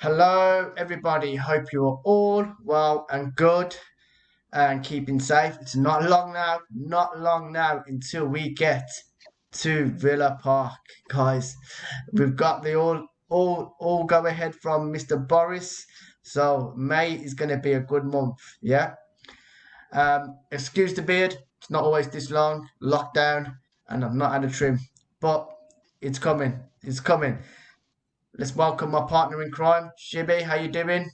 Hello, everybody. Hope you're all well and good and keeping safe. It's not long now until we get to Villa Park, guys. We've got the all go ahead from Mr. Boris. So May is going to be a good month. Yeah. Excuse the beard. It's not always this long. Lockdown, and I've not had a trim, but it's coming. It's coming. Let's welcome my partner in crime, Shibby. How you doing?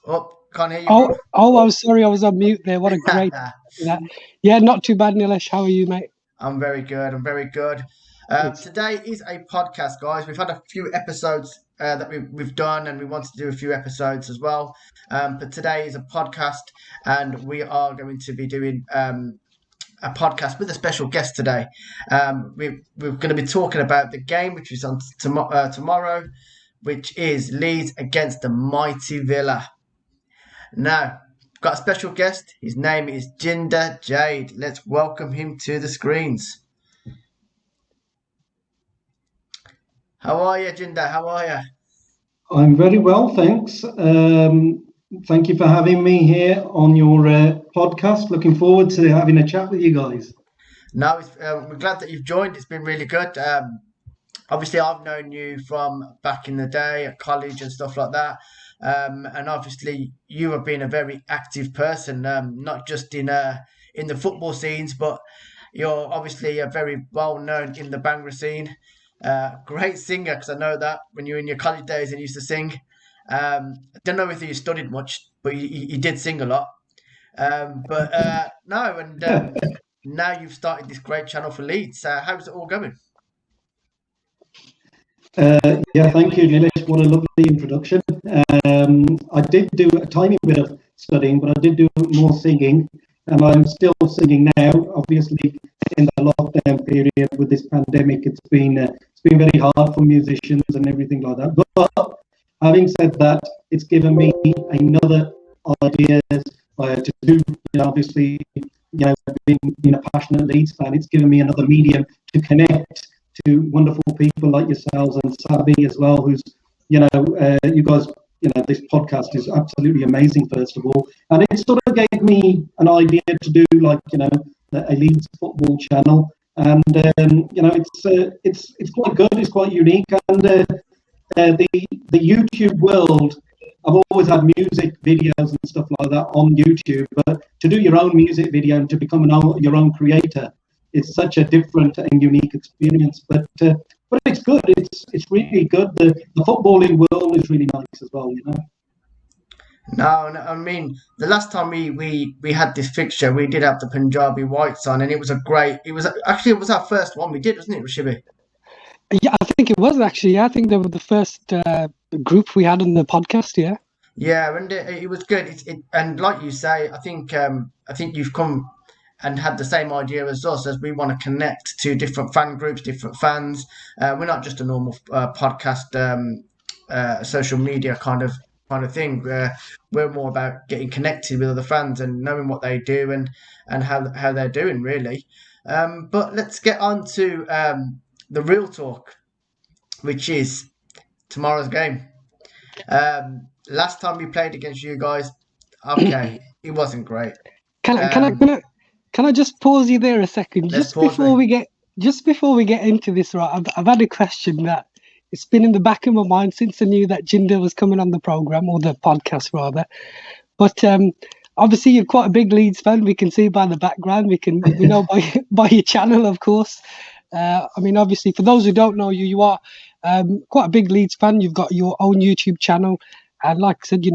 Oh, can't hear you, bro. I was sorry, I was on mute there. What a great that. Yeah, not too bad, Nilesh. How are you, mate? I'm very good. I'm very good. Today is a podcast, guys. We've had a few episodes that we've done, and we wanted to do a few episodes as well. But today is a podcast, and we are going to be doing a podcast with a special guest today. We're going to be talking about the game, which is on tomorrow, which is Leeds against the mighty Villa. Now, got a special guest. His name is Jinder Jade. Let's welcome him to the screens. How are you, Jinder? How are you? I'm very well, thanks. Thank you for having me here on your podcast. Looking forward to having a chat with you guys. No, we're glad that you've joined. It's been really good. Obviously, I've known you from back in the day at college and stuff like that. And obviously, you have been a very active person, not just in the football scenes, but you're obviously very well known in the Bhangra scene. Great singer, because I know that when you were in your college days and used to sing. I don't know if you studied much, but you did sing a lot. Now you've started this great channel for Leeds. How's it all going? Yeah, thank you, Nilesh. What a lovely introduction. I did do a tiny bit of studying, but I did do more singing, and I'm still singing now. Obviously, in the lockdown period with this pandemic, it's been very hard for musicians and everything like that. But having said that, it's given me another idea to do. Obviously, being a passionate Leeds fan, it's given me another medium to connect to wonderful people like yourselves and Sabi as well, who's, you guys, this podcast is absolutely amazing, first of all. And it sort of gave me an idea to do a Leeds football channel. And, it's quite good, it's quite unique. And the YouTube world, I've always had music videos and stuff like that on YouTube, but to do your own music video and to become your own creator, it's such a different and unique experience, but it's good. It's really good. The footballing world is really nice as well, No, I mean, the last time we had this fixture, we did have the Punjabi Whites on, and it was our first one we did, wasn't it, Rashibi? Yeah, I think it was actually. I think they were the first group we had on the podcast. Yeah. Yeah, and it was good. And like you say, I think you've come and had the same idea as us, as we want to connect to different fan groups, different fans. We're not just a normal podcast, social media kind of thing. We're more about getting connected with other fans and knowing what they do and how they're doing, really. But let's get on to the real talk, which is tomorrow's game. Last time we played against you guys, okay, it wasn't great. Can I just pause you there a second? Just before we get into this, right? I've had a question that it's been in the back of my mind since I knew that Jinder was coming on the program, or the podcast rather. But obviously you're quite a big Leeds fan. We can see by the background. We know by your channel, of course. I mean, obviously, for those who don't know you, you are quite a big Leeds fan. You've got your own YouTube channel. And like I said,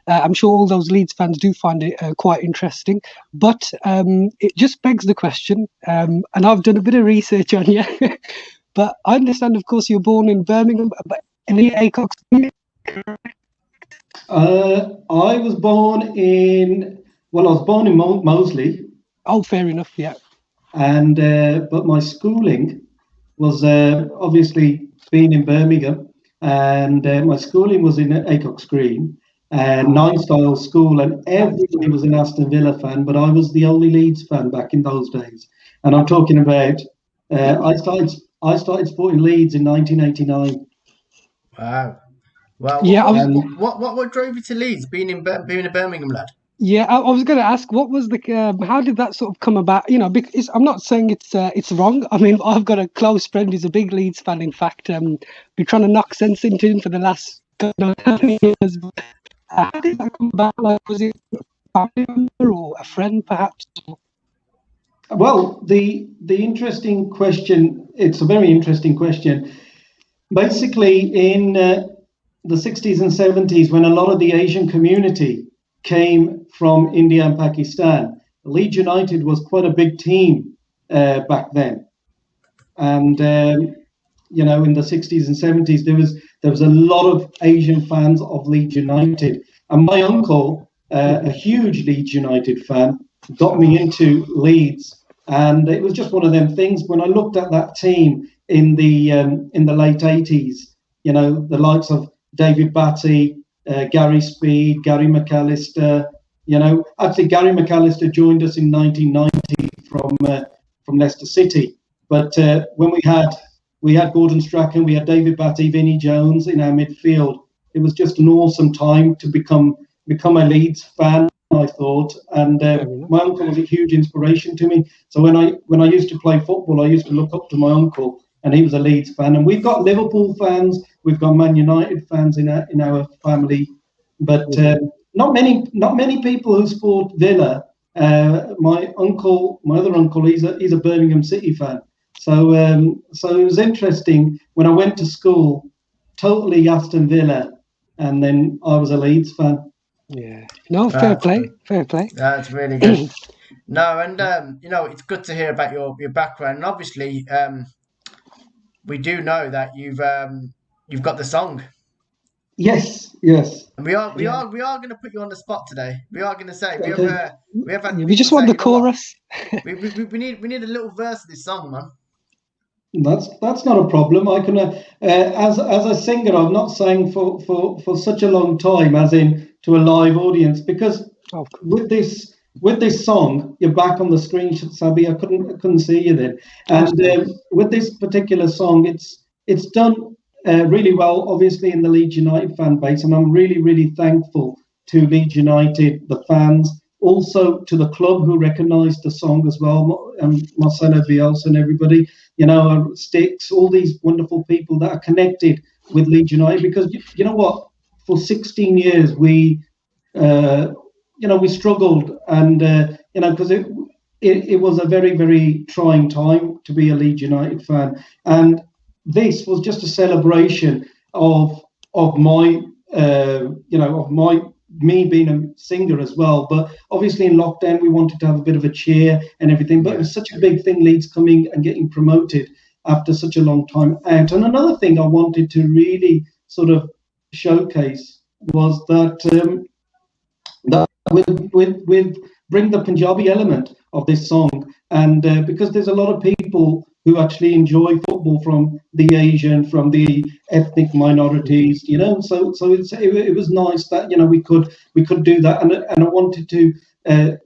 I'm sure all those Leeds fans do find it quite interesting. But it just begs the question, and I've done a bit of research on you, but I understand, of course, you're born in Birmingham, but in the ACOX. I was born in Moseley. Oh, fair enough, yeah. And but my schooling was obviously being in Birmingham. And my schooling was in Acox Green, and Nine Style School, and everybody was an Aston Villa fan, but I was the only Leeds fan back in those days. And I'm talking about I started supporting Leeds in 1989. Wow. Well, Yeah, what drove you to Leeds? Being a Birmingham lad. Yeah, I was going to ask, what was how did that sort of come about? You know, because I'm not saying it's wrong. I mean, I've got a close friend who's a big Leeds fan. In fact, been trying to knock sense into him for the last God knows how many years. But how did that come about? Like, was it a family member or a friend, perhaps? Well, the interesting question. It's a very interesting question. Basically, in the 60s and 70s, when a lot of the Asian community came from India and Pakistan, Leeds United was quite a big team back then. And you know, in the 60s and 70s, there was a lot of Asian fans of Leeds United. And my uncle, a huge Leeds United fan, got me into Leeds. And it was just one of them things. When I looked at that team in the late 80s, you know, the likes of David Batty, Gary Speed, Gary McAllister. You know, actually Gary McAllister joined us in 1990 from Leicester City. But when we had Gordon Strachan, we had David Batty, Vinnie Jones in our midfield. It was just an awesome time to become a Leeds fan, I thought. And my uncle was a huge inspiration to me. So when I used to play football, I used to look up to my uncle, and he was a Leeds fan. And we've got Liverpool fans, we've got Man United fans in our family, but not many people who support Villa. My other uncle, he's a Birmingham City fan. So it was interesting when I went to school, totally Aston Villa, and then I was a Leeds fan. Yeah. No, fair play. That's really good. No, and you know, it's good to hear about your background. And obviously, we do know that you've got the song. Yes. And we are going to put you on the spot today. We are going to say we just want the chorus. we need a little verse of this song, man. That's not a problem. I can as a singer, I've not sang for such a long time, as in to a live audience, because with this song, you're back on the screen, Sabi. I couldn't see you then. And with this particular song, it's done really well, obviously, in the Leeds United fan base, and I'm really, really thankful to Leeds United, the fans, also to the club who recognised the song as well, Marcelo Bielsa and everybody, you know, Sticks, all these wonderful people that are connected with Leeds United, because you know what, for 16 years we struggled, and you know, because it was a very, very trying time to be a Leeds United fan, and this was just a celebration of my me being a singer as well. But obviously in lockdown we wanted to have a bit of a cheer and everything, but it was such a big thing, Leeds coming and getting promoted after such a long time out. And another thing I wanted to really sort of showcase was that that with bring the Punjabi element of this song, and because there's a lot of people who actually enjoy football from the Asian, from the ethnic minorities, you know. So it was nice that, you know, we could do that, and I wanted to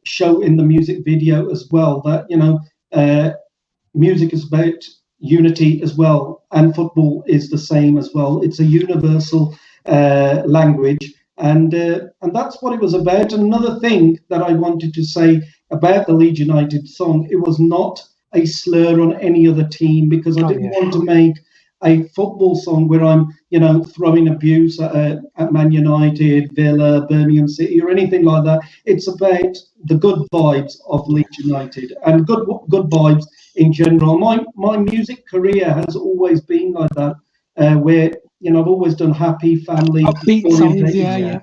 show in the music video as well that, you know, music is about unity as well, and football is the same as well. It's a universal language, and that's what it was about. And another thing that I wanted to say about the Leeds United song, it was not a slur on any other team, because I didn't want to make a football song where I'm, you know, throwing abuse at Man United, Villa, Birmingham City, or anything like that. It's about the good vibes of Leeds United and good vibes in general. My music career has always been like that, where, you know, I've always done happy family upbeat songs. Yeah.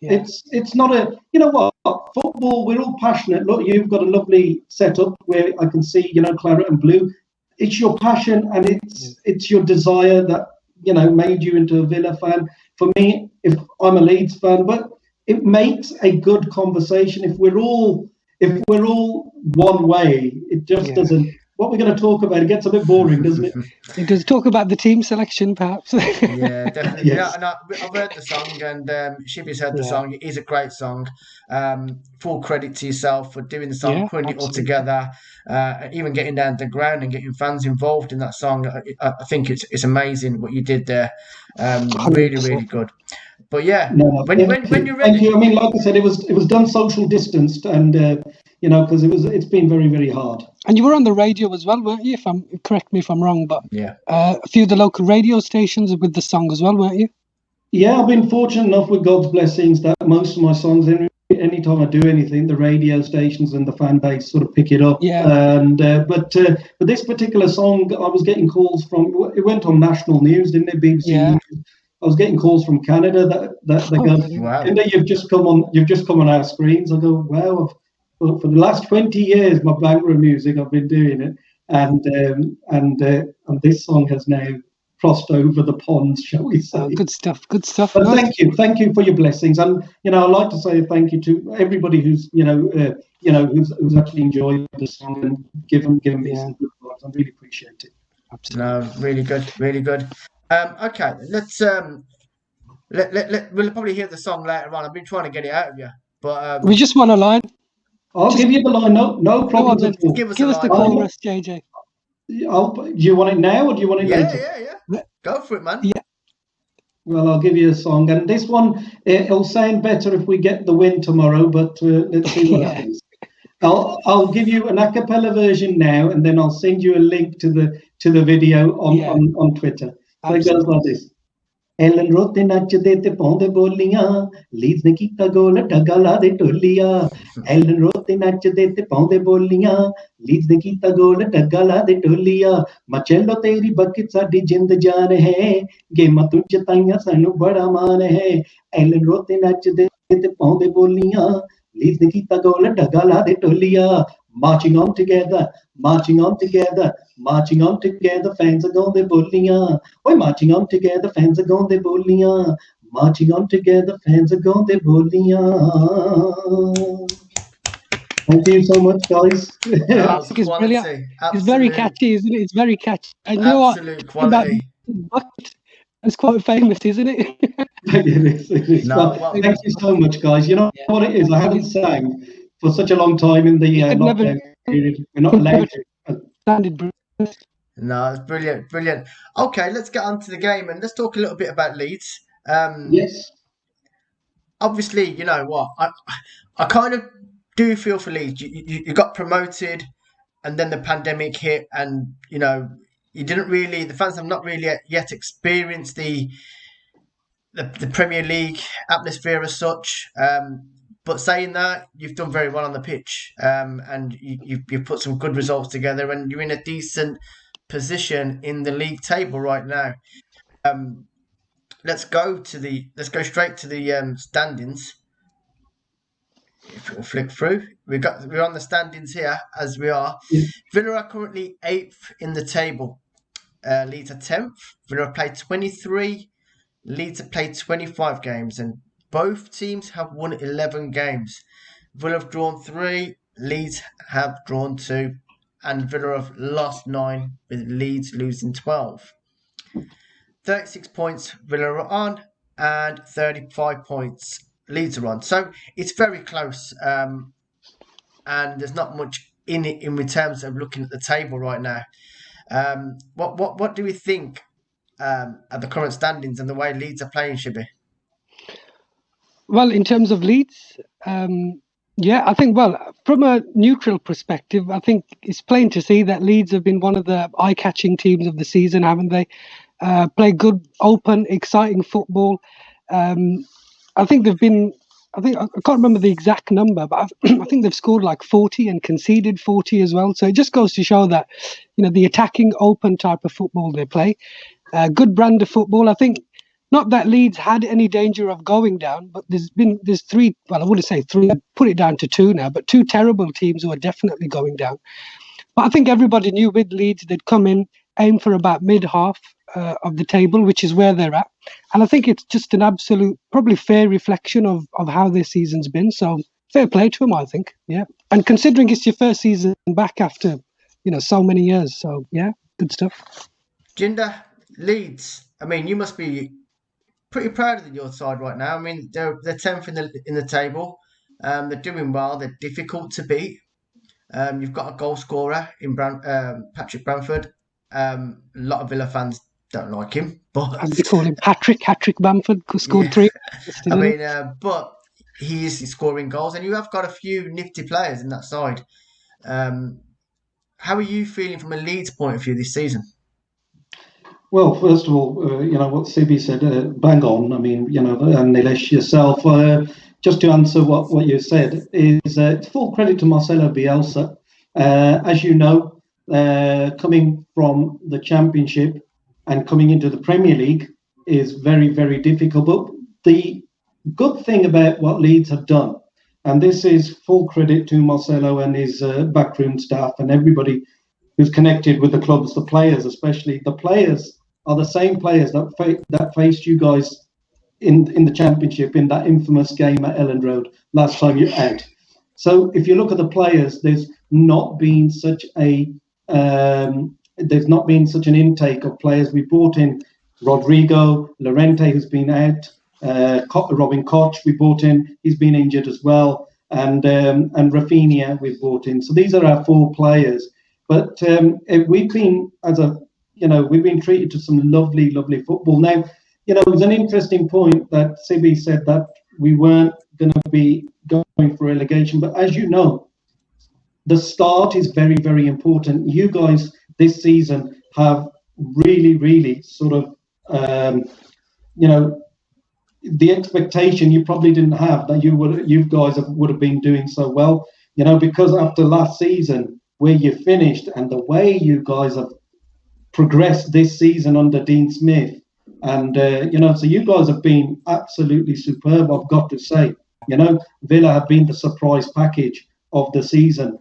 It's not a, you know what, football, we're all passionate. Look, you've got a lovely setup where I can see, you know, claret and blue. It's your passion, and it's your desire that, you know, made you into a Villa fan. For me, if I'm a Leeds fan, but it makes a good conversation. If we're all one way, it just what we're going to talk about. It gets a bit boring, doesn't it? It does talk about the team selection, perhaps. Yeah, definitely. Yes. And I've heard the song, and Shibi's heard the Yeah. song. It is a great song. Full credit to yourself for doing the song, Yeah, putting it all absolutely. together, even getting down to the ground and getting fans involved in that song. I think it's amazing what you did there. Really, 100%. really good. But yeah, No, when you're thank ready, you. I mean, like I said, it was done social distanced, and because it's been very, very hard. And you were on the radio as well, weren't you? Correct me if I'm wrong, but yeah, a few of the local radio stations with the song as well, weren't you? Yeah, I've been fortunate enough with God's blessings that most of my songs, anytime I do anything, the radio stations and the fan base sort of pick it up. Yeah. And but this particular song, I was getting calls from. It went on national news, didn't it? BBC. Yeah. I was getting calls from Canada that they go, wow. Jinder, you've just come on our screens. I go, wow. For the last 20 years, my background music, I've been doing it, and this song has now crossed over the ponds, shall we say? Oh, good stuff. Good stuff. But thank you for your blessings, and I'd like to say thank you to everybody who's who's actually enjoyed the song and given me some good vibes. I really appreciate it. Absolutely. No, really good, really good. Okay, let's we'll probably hear the song later on. I've been trying to get it out of you, but we just want a line. I'll give you the line. No problem at all. Give us the chorus, JJ. Do you want it now or do you want it later? Yeah. Go for it, man. Yeah. Well, I'll give you a song, and this one it'll sound better if we get the win tomorrow. But let's see what happens. I'll give you an a cappella version now, and then I'll send you a link to the video on Twitter. So it goes like this. Ellen rote nachde te paunde boliyan, Leeds ne kita goal dhagga la de tolliya. Ellen rote nachde te paunde boliyan, Leeds ne kita goal dhagga la de tolliya. Machello teri bucket saadi jind jaan hai, gema tu jataiyan sanu bada maan hai. Ellen rote nachde te paunde boliyan, Leeds ne kita goal dhagga la de tolliya. Marching on together, marching on together, marching on together, fans are going to bulliyan. We're marching on together, fans are going to bulliyan. Marching on together, fans are going to bulliyan. Thank you so much, guys. It's brilliant. It's very catchy, isn't it? It's very catchy. And you know what? Absolute quality. It's quite famous, isn't it? It is. Thank you so much, guys. You know what it is? I haven't sang for such a long time in the lockdown period. We're not allowed to. No, it's brilliant. Okay, let's get on to the game and let's talk a little bit about Leeds. Yes. Obviously, you know what? I kind of do feel for Leeds. You got promoted and then the pandemic hit and, you know, the fans have not really yet experienced the Premier League atmosphere as such. But saying that, you've done very well on the pitch, and you've put some good results together, and you're in a decent position in the league table right now. Let's go straight to the standings. If we'll flick through, we're on the standings here as we are. Yeah. Villa are currently 8th in the table. Leeds are 10th. Villa have played 23. Leeds have played 25 games, and both teams have won 11 games. Villa have drawn 3, Leeds have drawn 2, and Villa have lost 9, with Leeds losing 12. 36 points Villa are on, and 35 points Leeds are on. So it's very close, and there's not much in it in terms of looking at the table right now. What do we think at the current standings and the way Leeds are playing, Shibi? Well, in terms of Leeds, I think, from a neutral perspective, I think it's plain to see that Leeds have been one of the eye-catching teams of the season, haven't they? Play good, open, exciting football. I think they've been, I can't remember the exact number, but I think they've scored like 40 and conceded 40 as well. So it just goes to show that, you know, the attacking, open type of football they play. Good brand of football. I think, not that Leeds had any danger of going down, but there's 3, well, I wouldn't say 3, I'd put it down to 2 now, but 2 terrible teams who are definitely going down. But I think everybody knew with Leeds, they'd come in, aim for about mid-half of the table, which is where they're at. And I think it's just an absolute, probably fair reflection of how their season's been. So fair play to them, I think. Yeah. And considering it's your first season back after so many years. So yeah, good stuff. Jinder, Leeds. I mean, you must be pretty proud of your side right now. I mean, they're 10th in the table. They're doing well. They're difficult to beat. You've got a goal scorer in Patrick Bamford. A lot of Villa fans don't like him, but As they call him, Patrick Bamford scored yeah. 3. I mean, but he is scoring goals, and you have got a few nifty players in that side. How are you feeling from a Leeds point of view this season? Well, first of all, what Sibi said, bang on. I mean, and Nilesh yourself, just to answer what you said, is full credit to Marcelo Bielsa. As you know, coming from the Championship and coming into the Premier League is very, very difficult. But the good thing about what Leeds have done, and this is full credit to Marcelo and his backroom staff and everybody who's connected with the clubs, the players especially. The players are the same players that faced you guys in the Championship in that infamous game at Elland Road last time you had. So if you look at the players, there's not been such an intake of players. We brought in Rodrigo, Llorente, who's been out, Robin Koch we brought in, he's been injured as well, and Rafinha we've brought in. So these are our 4 players. But we've been treated to some lovely, lovely football. Now, it was an interesting point that Sibi said that we weren't going to be going for relegation. But as you know, the start is very, very important. You guys this season have really, really sort of, the expectation you probably didn't have that you guys would have been doing so well, because after last season, where you finished and the way you guys have progressed this season under Dean Smith. And, so you guys have been absolutely superb, I've got to say. Villa have been the surprise package of the season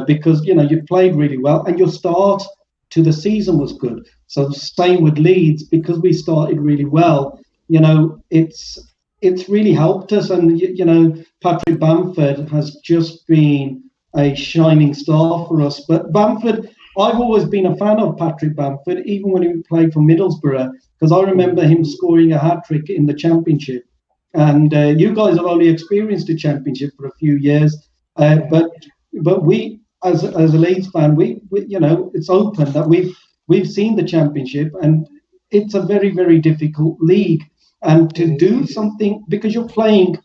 because, you played really well and your start to the season was good. So same with Leeds, because we started really well, it's really helped us. And, Patrick Bamford has just been a shining star for us. But Bamford, I've always been a fan of Patrick Bamford, even when he played for Middlesbrough, because I remember him scoring a hat-trick in the Championship. And you guys have only experienced the Championship for a few years, but we, as a Leeds fan, we it's open that we've seen the Championship, and it's a very, very difficult league. And to do something, because you're playing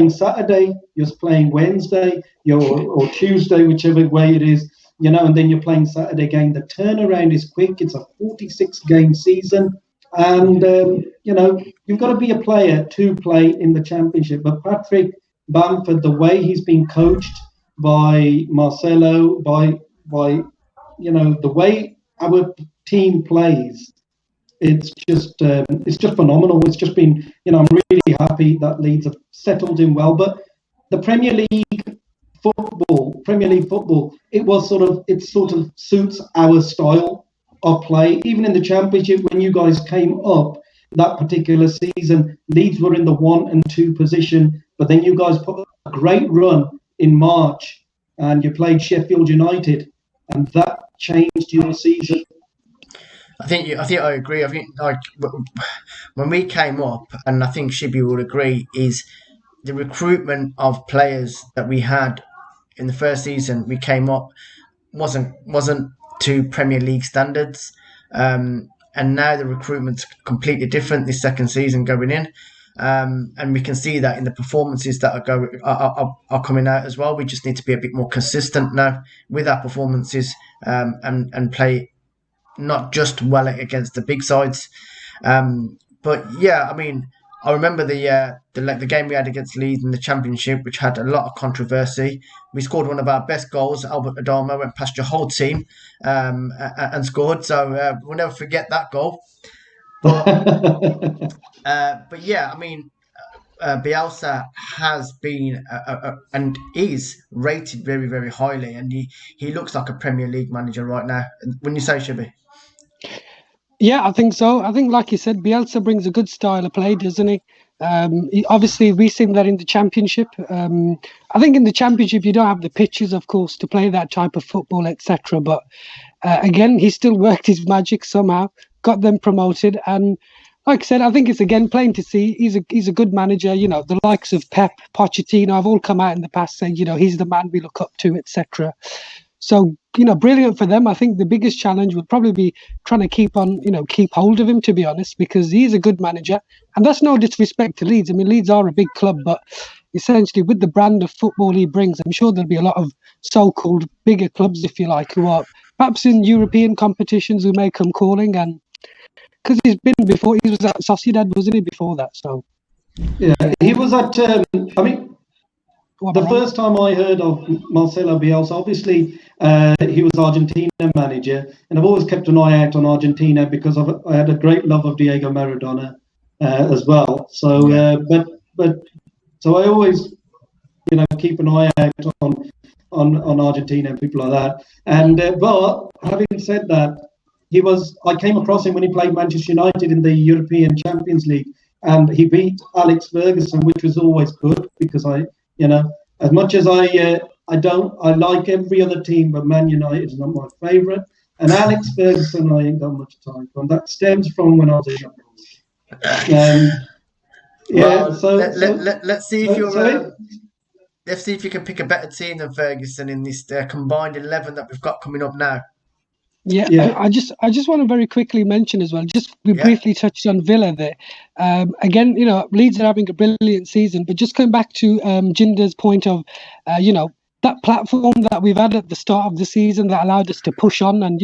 Saturday, you're playing Wednesday, or Tuesday, whichever way it is, and then you're playing Saturday again. The turnaround is quick. It's a 46-game season. And, you've got to be a player to play in the Championship. But Patrick Bamford, the way he's been coached by Marcelo, by the way our team plays, it's just phenomenal. It's just been, I'm really happy that Leeds have settled in well. But the Premier League football, it sort of suits our style of play. Even in the Championship, when you guys came up that particular season, Leeds were in the 1 and 2 position, but then you guys put a great run in March and you played Sheffield United, and that changed your season. I think I agree. I think when we came up, and I think Shibi would agree, is the recruitment of players that we had in the first season we came up wasn't to Premier League standards, and now the recruitment's completely different this second season going in, and we can see that in the performances that are coming out as well. We just need to be a bit more consistent now with our performances, and play not just well against the big sides. But yeah, I mean, I remember the game we had against Leeds in the Championship, which had a lot of controversy. We scored one of our best goals. Albert Adama went past your whole team and scored. So we'll never forget that goal. But yeah, I mean, Bielsa has been and is rated very, very highly, and he looks like a Premier League manager right now. Wouldn't you say, Shibi? Yeah, I think so. I think, like you said, Bielsa brings a good style of play, doesn't he? Obviously, we've seen that in the Championship. I think in the Championship, you don't have the pitches, of course, to play that type of football, etc. But again, he still worked his magic somehow, got them promoted. And like I said, I think it's again plain to see he's a good manager. You know, the likes of Pep, Pochettino have all come out in the past saying, you know, he's the man we look up to, etc. So, you know, brilliant for them. I think the biggest challenge would probably be trying to keep hold of him, to be honest, because he's a good manager. And that's no disrespect to Leeds. I mean, Leeds are a big club, but essentially with the brand of football he brings, I'm sure there'll be a lot of so-called bigger clubs, if you like, who are perhaps in European competitions who may come calling. And because he's been before, he was at Sociedad, wasn't he, before that? So yeah. He was at, the first time I heard of Marcelo Bielsa, obviously he was Argentina manager, and I've always kept an eye out on Argentina because I had a great love of Diego Maradona as well. So, so I always, you know, keep an eye out on Argentina and people like that. And but having said that, I came across him when he played Manchester United in the European Champions League, and he beat Alex Ferguson, which was always good because as much as I like every other team, but Man United is not my favourite. And Alex Ferguson, I ain't got much time for. And that stems from when I was a young boy. Let's see if you're. Let's see if you can pick a better team than Ferguson in this combined 11 that we've got coming up now. Yeah. I just want to very quickly mention as well, we briefly touched on Villa there. Again, you know, Leeds are having a brilliant season, but just going back to Jinder's point of, that platform that we've had at the start of the season that allowed us to push on and,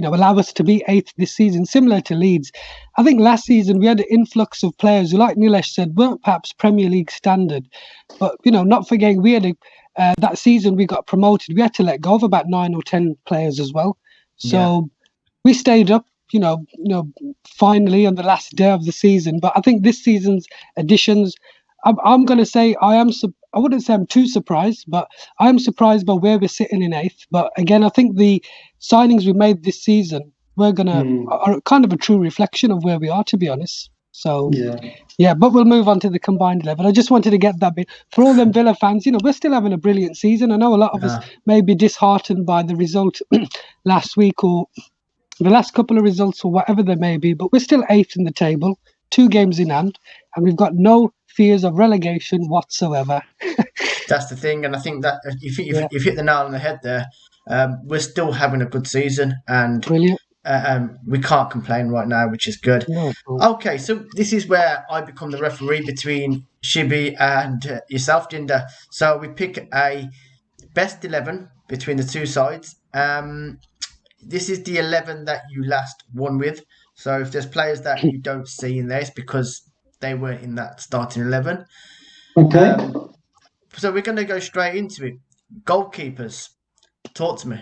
allow us to be 8th this season, similar to Leeds. I think last season we had an influx of players who, like Nilesh said, weren't perhaps Premier League standard, but, not forgetting we had that season we got promoted, we had to let go of about 9 or 10 players as well. So we stayed up, finally on the last day of the season. But I think this season's additions, I'm going to say I wouldn't say I'm too surprised, but I am surprised by where we're sitting in 8th. But again, I think the signings we made this season are kind of a true reflection of where we are, to be honest. So, but we'll move on to the combined 11. I just wanted to get that bit. For all them Villa fans, we're still having a brilliant season. I know a lot of us may be disheartened by the result last week or the last couple of results or whatever they may be, but we're still 8th in the table, 2 games in hand, and we've got no fears of relegation whatsoever. That's the thing, and I think that if you hit the nail on the head there, we're still having a good season, and brilliant. We can't complain right now, which is good. No. Okay, so this is where I become the referee between Shibi and yourself, Jinder. So we pick a best 11 between the two sides. This is the 11 that you last won with. So if there's players that you don't see in there, it's because they weren't in that starting 11. Okay. So we're going to go straight into it. Goalkeepers, talk to me.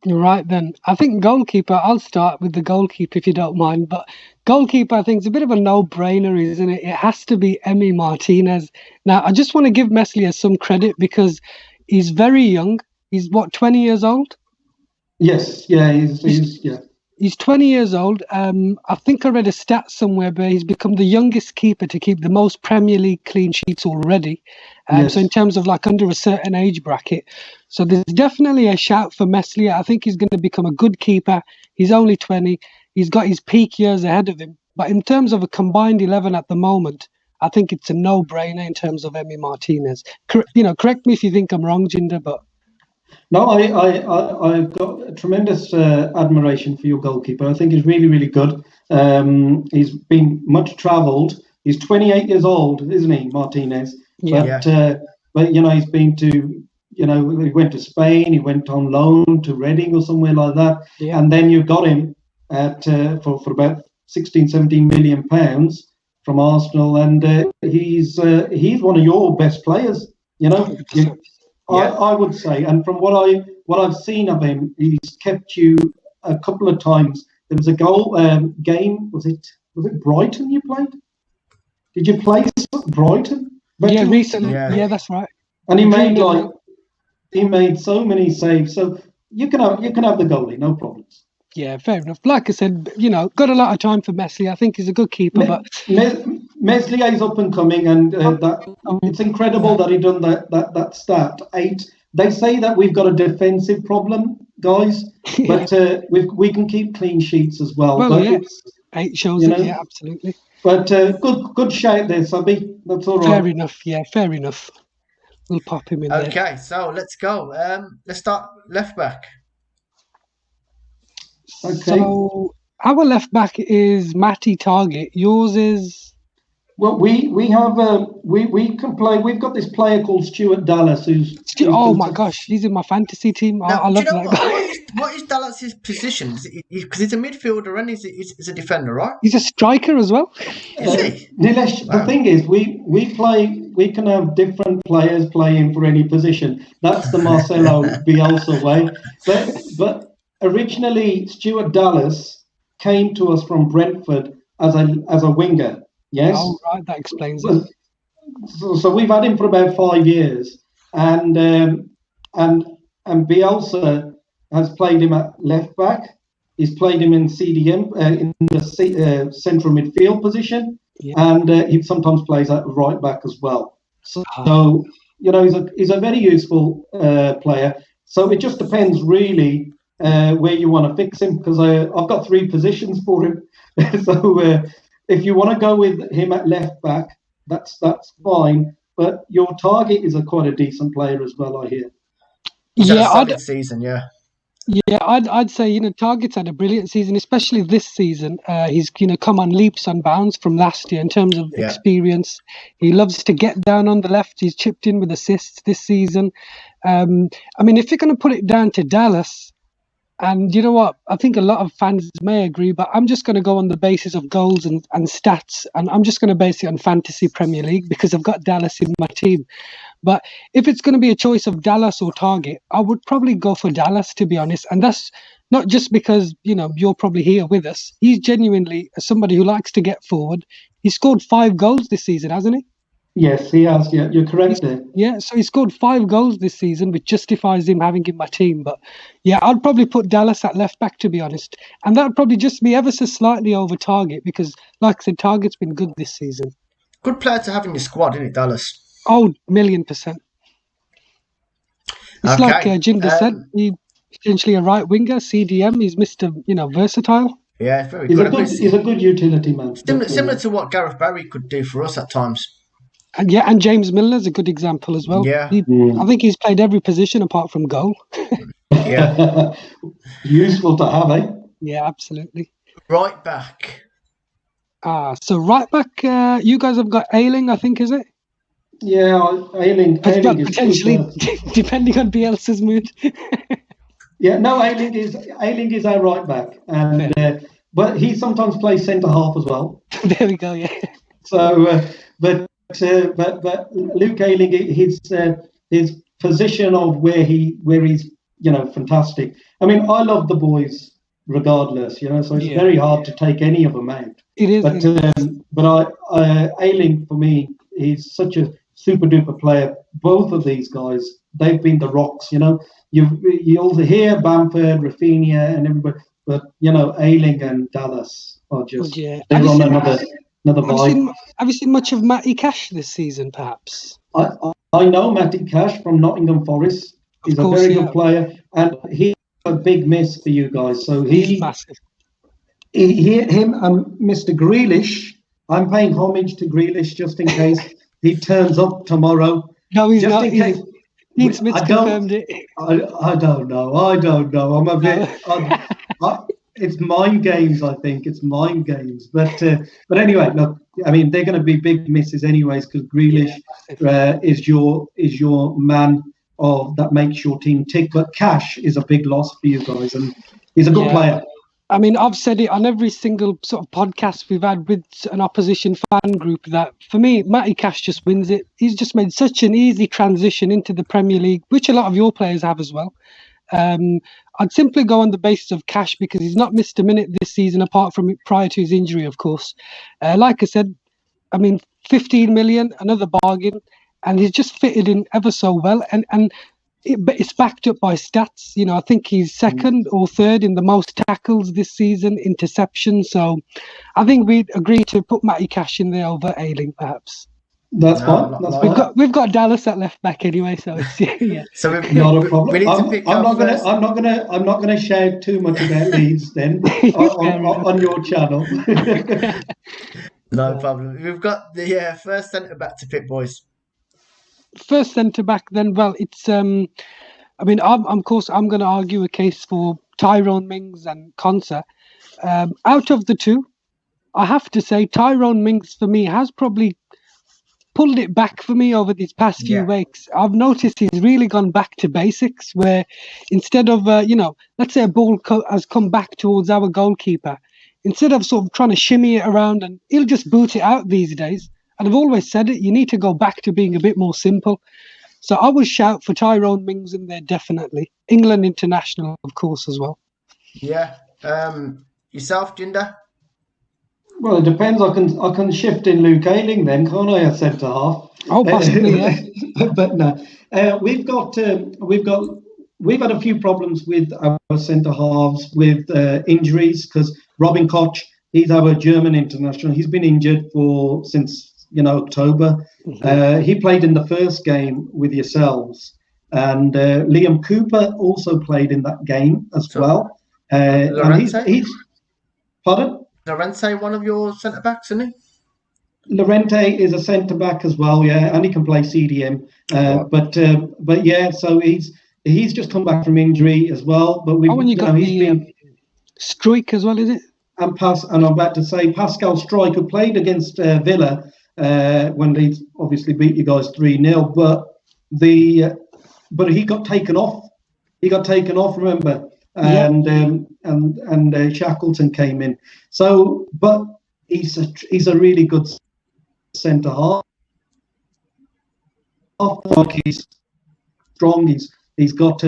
Right then, I think goalkeeper, I'll start with the goalkeeper if you don't mind, but goalkeeper I think is a bit of a no-brainer, isn't it? It has to be Emi Martinez. Now, I just want to give Meslier some credit because he's very young. He's 20 years old? Yes, He's 20 years old. I think I read a stat somewhere where he's become the youngest keeper to keep the most Premier League clean sheets already. So in terms of like under a certain age bracket. So there's definitely a shout for Meslier. I think he's going to become a good keeper. He's only 20. He's got his peak years ahead of him. But in terms of a combined 11 at the moment, I think it's a no-brainer in terms of Emi Martinez. Correct me if you think I'm wrong, Jinder, but... No, I've got a tremendous admiration for your goalkeeper. I think he's really, really good. He's been much travelled. He's 28 years old, isn't he, Martinez? But he's been to, he went to Spain. He went on loan to Reading or somewhere like that. Yeah. And then you got him at for about 16, 17 million pounds from Arsenal, and he's one of your best players. I would say, and from what I've seen of him, he's kept you a couple of times. There was a goal game. Was it Brighton you played? Did you play Brighton? Yeah, recently. Yeah, that's right. And he made so many saves. So you can have the goalie, no problems. Yeah, fair enough. Like I said, got a lot of time for Messi. I think he's a good keeper. Meslier's up and coming, and it's incredible that he done that stat 8. They say that we've got a defensive problem, guys, but we can keep clean sheets as well. Well, but yeah, 8 shows it. Yeah, absolutely. But good shout there, Subby. That's all right. Fair enough. Yeah, fair enough. We'll pop him in there. Okay, so let's go. Let's start left back. Okay. So our left back is Matty Target. Yours is. Well, we can play. We've got this player called Stuart Dallas, who's oh my gosh, he's in my fantasy team. Now, I love that guy. What is Dallas's position? Because he's a midfielder and he's a defender, right? He's a striker as well. Is he? Nilesh, the thing is, we can have different players playing for any position. That's the Marcelo Bielsa way. But originally, Stuart Dallas came to us from Brentford as a winger. Yes. Oh, right, that explains it. So we've had him for about 5 years, and Bielsa has played him at left back. He's played him in CDM in the central midfield position, and he sometimes plays at right back as well. So he's a very useful player. So it just depends really where you want to fix him, because I've got 3 positions for him. So. If you want to go with him at left back, that's fine. But your Target is quite a decent player as well, I hear. Solid season, yeah. Yeah, I'd say Target's had a brilliant season, especially this season. He's come on leaps and bounds from last year in terms of experience. He loves to get down on the left. He's chipped in with assists this season. I mean, if you're going to put it down to Dallas. And you know what? I think a lot of fans may agree, but I'm just going to go on the basis of goals and stats. And I'm just going to base it on Fantasy Premier League because I've got Dallas in my team. But if it's going to be a choice of Dallas or Target, I would probably go for Dallas, to be honest. And that's not just because, you're probably here with us. He's genuinely somebody who likes to get forward. He scored 5 goals this season, hasn't he? Yes, he has. Yeah, you're correct there. Yeah, so he scored 5 goals this season, which justifies him having in my team. But yeah, I'd probably put Dallas at left back, to be honest. And that would probably just be ever so slightly over Target because, like I said, Target's been good this season. Good player to have in your squad, isn't it, Dallas? Oh, 1,000,000%. It's like Jinder said, he's essentially a right winger, CDM. He's Mr. Versatile. Yeah, very good. He's a good utility man. Similar to what Gareth Barry could do for us at times. And James Milner's a good example as well. Yeah. I think he's played every position apart from goal. Yeah. Useful to have, eh? Yeah, absolutely. Right back. So right back, you guys have got Ayling, I think, is it? Yeah, Ayling potentially, depending on Bielsa's mood. Yeah, no, Ayling is our right back, and but he sometimes plays centre half as well. There we go. Yeah. So, but Luke Ayling, his position of where he's fantastic. I mean, I love the boys regardless, so it's very hard to take any of them out. It is. But Ayling for me, he's such a super duper player. Both of these guys, they've been the rocks. You also hear Bamford, Rafinha, and everybody, but Ayling and Dallas are just they're on another vibe. Have you seen much of Matty Cash this season, perhaps? I know Matty Cash from Nottingham Forest. He's a very good player, and he's a big miss for you guys. So he's massive. Him and Mr. Grealish. I'm paying homage to Grealish just in case he turns up tomorrow. No, he's just not. In case. Dean Smith confirmed it. I don't know. I'm a bit. It's mind games. I think it's mind games. But anyway, look. I mean, they're going to be big misses anyways because Grealish is your man that makes your team tick. But Cash is a big loss for you guys, and he's a good player. I mean, I've said it on every single sort of podcast we've had with an opposition fan group that, for me, Matty Cash just wins it. He's just made such an easy transition into the Premier League, which a lot of your players have as well. I'd simply go on the basis of Cash because he's not missed a minute this season, apart from prior to his injury, of course. Like I said, I mean, 15 million, another bargain, and he's just fitted in ever so well. And but it's backed up by stats. You know, I think he's second or third in the most tackles this season, interceptions. So I think we'd agree to put Matty Cash in there over Ayling, perhaps. That's fine. We've got Dallas at left back anyway, so it's yeah. So not a problem. We need to pick I'm not gonna shout too much about Leeds then on your channel. No problem. We've got the first centre back to pick, boys. First centre back, then. Well, it's I mean, of course, I'm going to argue a case for Tyrone Mings and Konsa. Out of the two, I have to say Tyrone Mings for me has probably pulled it back for me over these past few weeks. I've noticed he's really gone back to basics, where instead of let's say a ball has come back towards our goalkeeper, instead of sort of trying to shimmy it around, and he'll just boot it out these days. And I've always said it, you need to go back to being a bit more simple. So I would shout for Tyrone Mings in there, definitely. England international, of course, as well. Yeah. Yourself, Jinder? Well, it depends. I can shift in Luke Ayling then, can't I? A centre half. Oh, possibly, yeah. But no, we've had a few problems with our centre halves with injuries, because Robin Koch, he's our German international. He's been injured since October. Mm-hmm. He played in the first game with yourselves, and Liam Cooper also played in that game as well. And he's pardon? Lorente, one of your centre backs, isn't he? Lorente is a centre back as well, yeah, and he can play CDM. But yeah, so he's just come back from injury as well. But he's been Struijk as well, is it? And I'm about to say Pascal Struijk, who played against Villa when Leeds obviously beat you guys 3-0, but he got taken off. Remember, and Shackleton came in. So, but he's a really good centre half. Like he's strong. He's got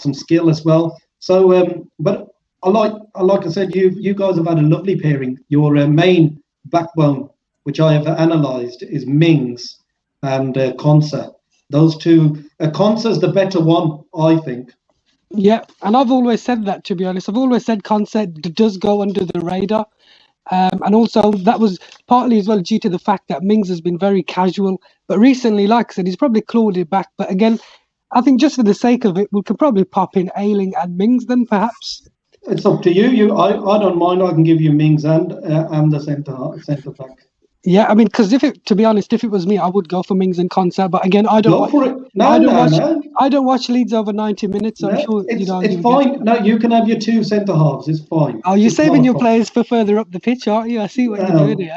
some skill as well. So, but like I said, you guys have had a lovely pairing. Your main backbone, which I have analysed, is Mings and Konsa. Those two. Konsa's the better one, I think. Yeah, and I've always said that, to be honest. I've always said Konsa does go under the radar. And also that was partly as well due to the fact that Mings has been very casual. But recently, like I said, he's probably clawed it back. But again, I think just for the sake of it, we could probably pop in Ayling and Mings then, perhaps. It's up to you. I don't mind. I can give you Mings and the centre back. Yeah, I mean, because to be honest, if it was me, I would go for Mings and Konsa. But again, I don't watch Leeds over 90 minutes. So I'm sure it's fine. No, you can have your two centre halves. It's fine. Oh, you're saving your players for further up the pitch, aren't you? I see what you're doing here.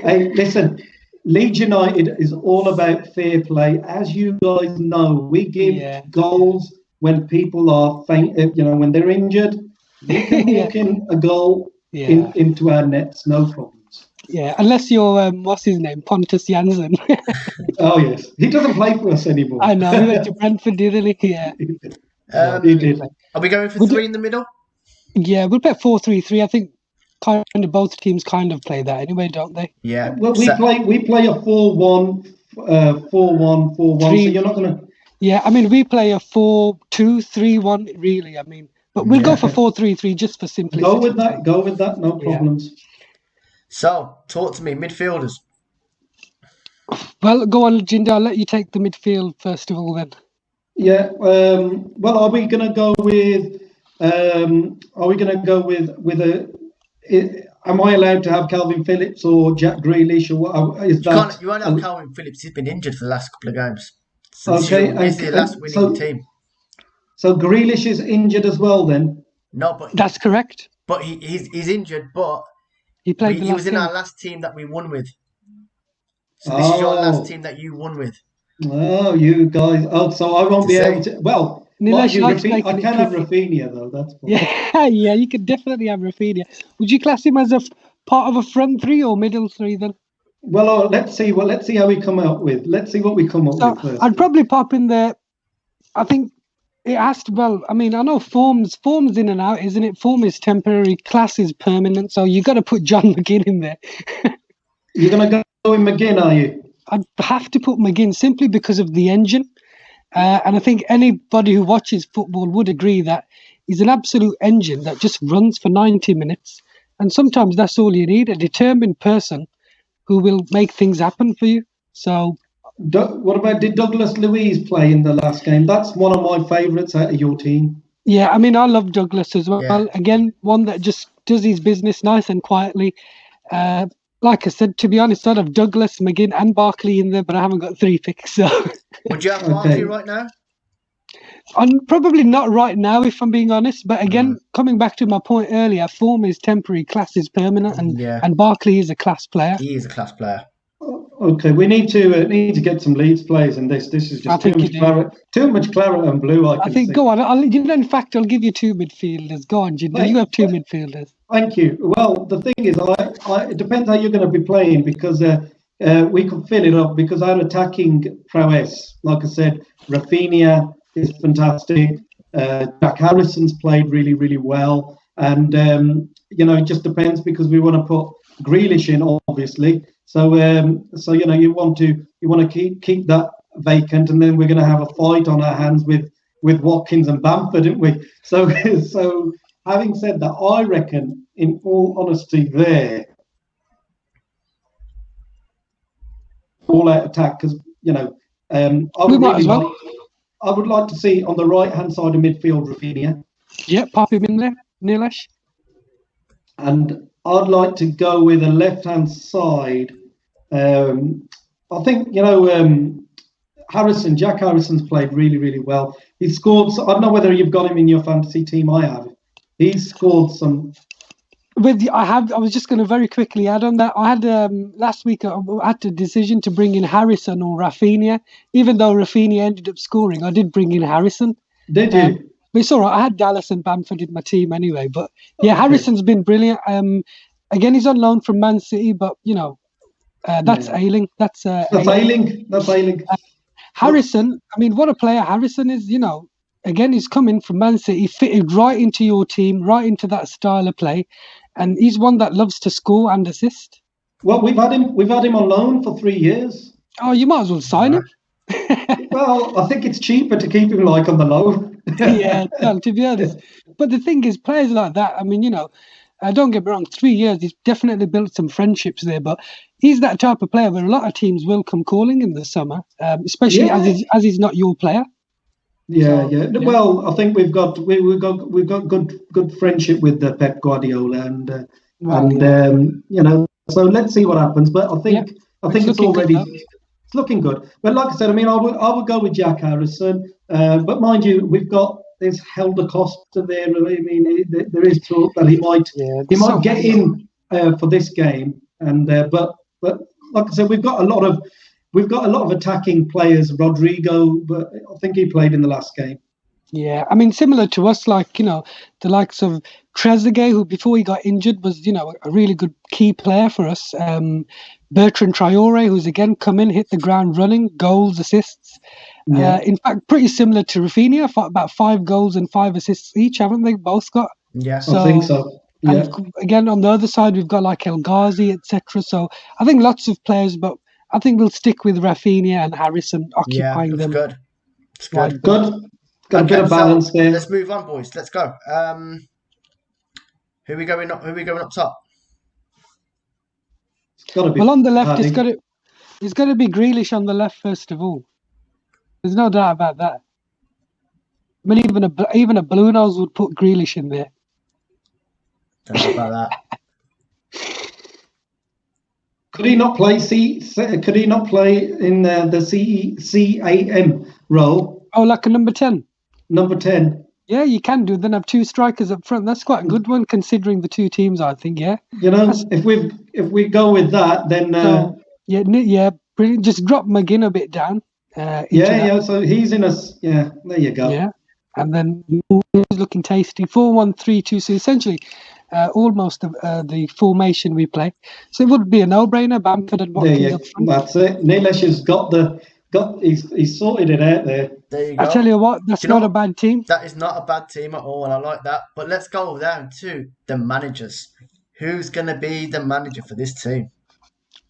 Hey, listen. Leeds United is all about fair play. As you guys know, we give goals when people are faint. When they're injured, we can walk in a goal. Into our nets, no problems. Yeah, unless you're what's his name, Pontus Jansson. Oh yes, he doesn't play for us anymore. I know, he went to Brentford, didn't he? Yeah. He did. Are we going for three in the middle? Yeah, we'll play 4-3-3. I think kind of both teams kind of play that anyway, don't they? Yeah. Well, we play a 4-1, 4-1, 4-1. So you're not gonna. Yeah, I mean we play a 4-2-3-1. Really, I mean. But we'll go for 4-3-3 just for simplicity. Go with that. No problems. So, talk to me, midfielders. Well, go on, Jinder. I'll let you take the midfield first of all, then. Yeah. Well, are we going to go with? Am I allowed to have Calvin Phillips or Jack Grealish, or what is that? You won't have Calvin Phillips. He's been injured for the last couple of games. So he's the last winning team. So Grealish is injured as well, then? No, but that's correct. But he's injured, but he played. He was in our last team that we won with. So this is your last team that you won with. Oh, you guys! Oh, so I won't be able to. Well, I can have Rafinha though. That's fine. Yeah, you could definitely have Rafinha. Would you class him as a part of a front three or middle three then? Well, let's see. Well, let's see how we come out with. Let's see what we come up with first. I'd probably pop in there. I think. It has to, well, I mean, I know form's in and out, isn't it? Form is temporary, class is permanent, so you got to put John McGinn in there. You're going to go in McGinn, are you? I'd have to put McGinn simply because of the engine. And I think anybody who watches football would agree that he's an absolute engine that just runs for 90 minutes. And sometimes that's all you need, a determined person who will make things happen for you. So, what about, did Douglas Luiz play in the last game? That's one of my favourites out of your team. Yeah, I mean, I love Douglas as well. Yeah. Again, one that just does his business nice and quietly. Like I said, to be honest, I'd have Douglas, McGinn and Barkley in there, but I haven't got 3 picks. So, would you have Barkley right now? I'm probably not right now, if I'm being honest. But again, coming back to my point earlier, form is temporary, class is permanent, and Barkley is a class player. He is a class player. Okay, we need to get some Leeds players in this. This is just too much claret and blue. I think. See. Go on. In fact, I'll give you 2 midfielders. Go on, Jinder. You have 2 midfielders. Thank you. Well, the thing is, it depends how you're going to be playing, because we can fill it up, because our attacking prowess, like I said, Rafinha is fantastic. Jack Harrison's played really, really well, and it just depends, because we want to put Grealish in, obviously. So you want to keep that vacant, and then we're going to have a fight on our hands with Watkins and Bamford, don't we? So having said that, I reckon, in all honesty, there all out attack, because I would like to see on the right hand side of midfield Rafinha. Yeah, pop him in there, Nilesh. And I'd like to go with a left hand side. I think Jack Harrison's played really, really well. He scored. I don't know whether you've got him in your fantasy team. I have. He's scored some. I was just going to very quickly add on that. I had last week. I had the decision to bring in Harrison or Rafinha. Even though Rafinha ended up scoring, I did bring in Harrison. Did you? But it's all right. I had Dallas and Bamford in my team anyway. But yeah, Harrison's been brilliant. Again, he's on loan from Man City, but that's ailing. That's ailing. That's ailing. Harrison. I mean, what a player Harrison is. Again, he's coming from Man City, fitted right into your team, right into that style of play, and he's one that loves to score and assist. Well, we've had him on loan for 3 years. Oh, you might as well sign him. Well, I think it's cheaper to keep him on the loan. Yeah, to be honest. But the thing is, players like that, I mean, don't get me wrong, 3 years, he's definitely built some friendships there, but he's that type of player where a lot of teams will come calling in the summer, especially as he's not your player. Yeah. Well, I think we've got good friendship with Pep Guardiola, and so let's see what happens. But I think it's already it's looking good. But like I said, I mean, I would go with Jack Harrison. But mind you, there's Helder Costa there. I mean, there is talk that he might get in for this game, and but like I said, we've got a lot of attacking players. Rodrigo, but I think he played in the last game. Yeah, I mean, similar to us, the likes of Trezeguet, who before he got injured was, a really good key player for us. Bertrand Traore, who's again come in, hit the ground running, goals, assists. Yeah. In fact, pretty similar to Rafinha, about 5 goals and 5 assists each, haven't they both got? Yeah, I think so. Yeah. And again, on the other side, we've got like El Ghazi, etc. So I think lots of players, but I think we'll stick with Rafinha and Harrison occupying them. Good. It's good. Got a bit of balance there. Let's move on, boys. Let's go. Who are we going up top? Well, on the left, it's got to be Grealish on the left first of all. There's no doubt about that. I mean, even a blue nose would put Grealish in there. Don't know about that. Could he not play in the CAM role? Oh, like a number 10. Number 10. Yeah, you can do. Then have 2 strikers up front. That's quite a good one considering the 2 teams. I think. Yeah. If we go with that, then brilliant. Just drop McGinn a bit down. So he's in us. Yeah, there you go. Yeah, and then he's looking tasty. 4-1-3-2. So essentially, almost the formation we play. So it would be a no-brainer. Bamford and Watkins up front. That's it. Nilesh has he's sorted it out there. There you go. I tell you what, that's not a bad team. That is not a bad team at all, and I like that. But let's go down to the managers. Who's going to be the manager for this team?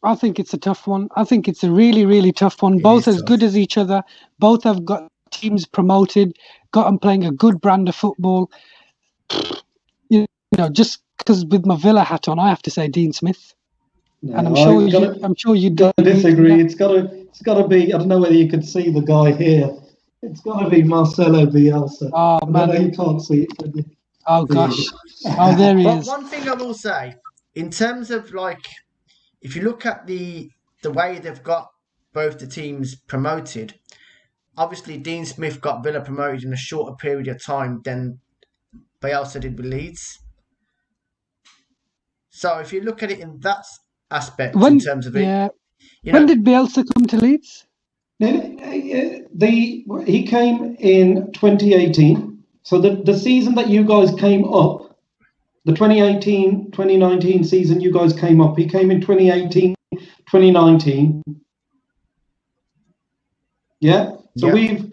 I think it's a tough one. I think it's a really, really tough one. Both as good as each other. Both have got teams promoted, got them playing a good brand of football. You know, just because with my Villa hat on, I have to say Dean Smith. No, and I'm sure you'd disagree. It's got to be. I don't know whether you can see the guy here. It's got to be Marcelo Bielsa. Oh man, you can't see it. Can you? Oh gosh. Oh, there he is. One thing I will say, in terms of like, if you look at the way they've got both the teams promoted, obviously Dean Smith got Villa promoted in a shorter period of time than Bielsa did with Leeds. So if you look at it in that aspect, in terms of it, when did Bielsa come to Leeds? He came in 2018. So the season that you guys came up, the 2018-2019 season you guys came up, he came in 2018-2019. Yeah. So we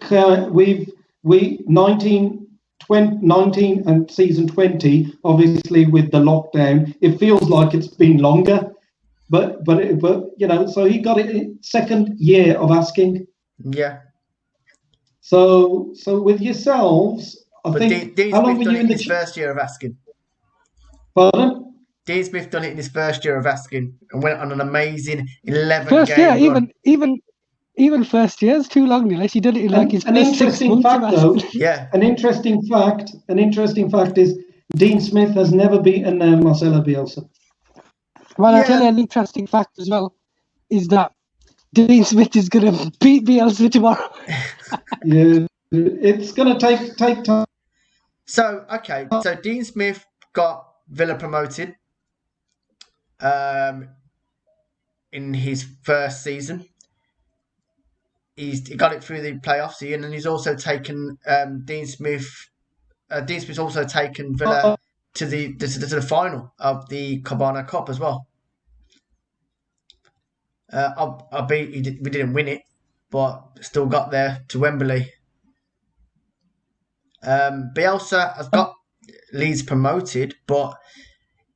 19 and season 20, obviously with the lockdown, it feels like it's been longer. But you know, so he got it in second year of asking. Yeah. So with yourselves, I think Dean how long Smith were done you it in in his first year of asking? Pardon? Dean Smith done it in his first year of asking and went on an amazing 11 first game year, run. Even first year's too long, unless he did it in like his first 6 months. An interesting fact is Dean Smith has never beaten Marcelo Bielsa. Well, I'll tell you an interesting fact as well, is that Dean Smith is going to beat Bielsa tomorrow. Yeah, it's going to take time. So Dean Smith got Villa promoted in his first season. He got it through the playoffs, and then he's also taken Dean Smith's also taken Villa to the final of the Cabana Cup as well. We didn't win it, but still got there to Wembley. Bielsa has got Leeds promoted, but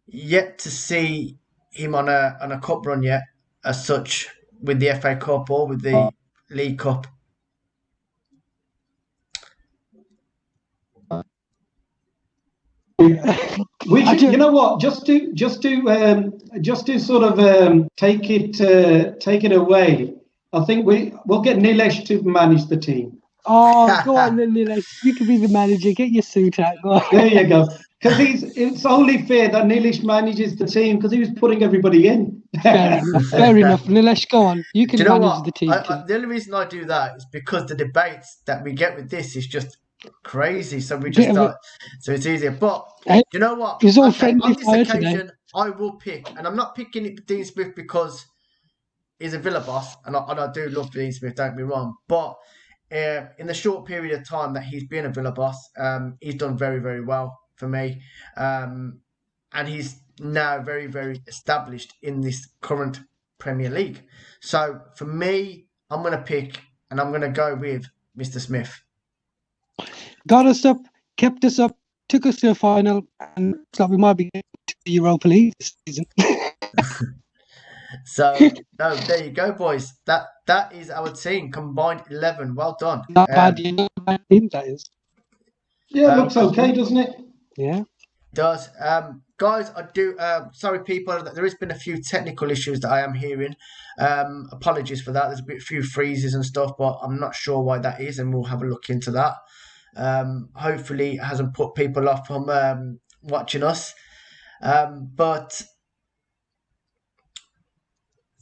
yet to see him on a cup run yet, as such, with the FA Cup or with the League Cup. You know what? Just to sort of take it away. I think we'll get Nilesh to manage the team. Oh, go on then, Nilesh. You can be the manager. Get your suit out. Go on. There you go. Because it's only fair that Nilesh manages the team because he was putting everybody in. Fair enough. Nilesh, go on. You can manage the team. The only reason I do that is because the debates that we get with this is just crazy. So we just so it's easier. But you know what? It's all friendly on this occasion, today. I will pick, and I'm not picking Dean Smith because he's a Villa boss, and I do love Dean Smith. Don't get me wrong, but in the short period of time that he's been a Villa boss, he's done very, very well for me, and he's now very, very established in this current Premier League. So for me, I'm going to pick, and I'm going to go with Mr. Smith. Got us up, kept us up, took us to a final, and looks like we might be getting to the Europa League this season. So, no, there you go, boys. That is our team, combined 11. Well done. Not bad team, that is. Yeah, it looks okay, doesn't it? Yeah. It does. Guys, I do... sorry, people, there has been a few technical issues that I am hearing. Apologies for that. There's a few freezes and stuff, but I'm not sure why that is, and we'll have a look into that. Hopefully, it hasn't put people off from watching us. But...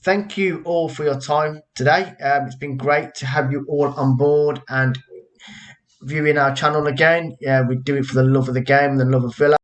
thank you all for your time today. It's been great to have you all on board and viewing our channel again. Yeah, we do it for the love of the game and the love of Villa.